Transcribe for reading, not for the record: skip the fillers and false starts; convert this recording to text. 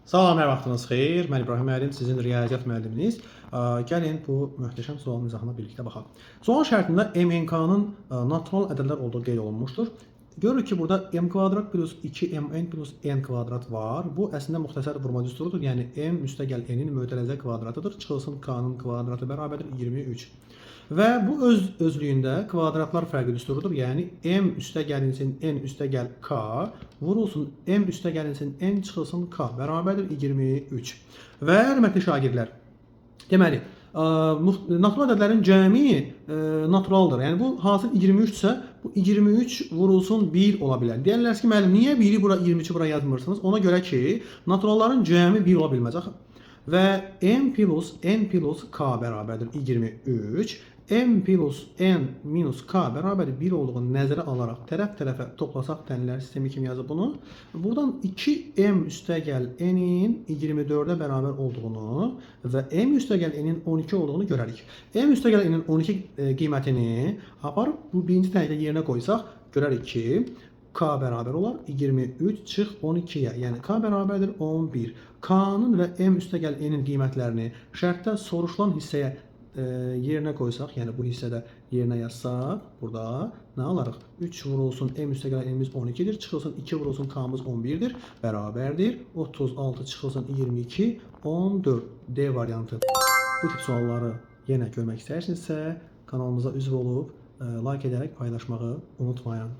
Salam, hər vaxtınız xeyir. Mən İbrahim müəllim, sizin riyaziyyat müəlliminiz. Gəlin bu möhtəşəm sualın izahına birlikdə baxaq. Sual şərtində MNK-nın natural ədədlər olduğu qeyd olunmuşdur. Görürük ki, burada m kvadrat plus 2mn plus n kvadrat var. Bu əslində müxtəsər vurma düsturudur. Yəni m müstəgəl n-in mötərizə kvadratıdır. Çıxılsın k-nın kvadratı bərabərdir 23. Və bu özlüyündə kvadratlar fərqi düsturudur. Yəni m üstəgəlinsin n üstəgəl k vurulsun m üstəgəlinsin n çıxılsın k bərabərdir 23. Və hörmətli şagirdlər, deməli, natural ədədlərin cəmi naturaldır. Yəni bu hasil 23-sə, bu 23 vurulsun 1 ola bilər. Deyərlər ki, müəllim, niyə 1-i bura 23-ü bura yazmırsınız? Ona görə ki, naturalların cəmi 1 ola bilməz axı. Və m plus n plus k bərabərdir 23. M plus n minus k bərabərdir 1 olduğunu nəzərə alaraq tərəf-tərəfə toplasaq tənlər sistemi kimi yazıb bunu. Buradan 2m üstəgəl n-in 24-ə bərabər olduğunu və m üstəgəl n-in 12 olduğunu görərik. M üstəgəl n-in 12 qiymətini aparıb bu birinci tənlikdə yerinə qoysaq görərik ki, k bərabər olar 23 çıx 12-yə, yəni k bərabərdir 11. K-nın və m üstəgəl n-in qiymətlərini şərtdə soruşulan hissəyə yerinə qoysaq, yəni bu hissədə yerinə yazsaq, burada nə alarıq? 3 vurulsun m üstəgəl n-imiz 12-dir, çıxılsın 2 vurulsun k-mız 11-dir, bərabərdir 36 çıxılsın 22, 14. D variantı. Bu tip sualları yenə görmək istəyirsinizsə, kanalımıza üzv olub, like edərək paylaşmağı unutmayın.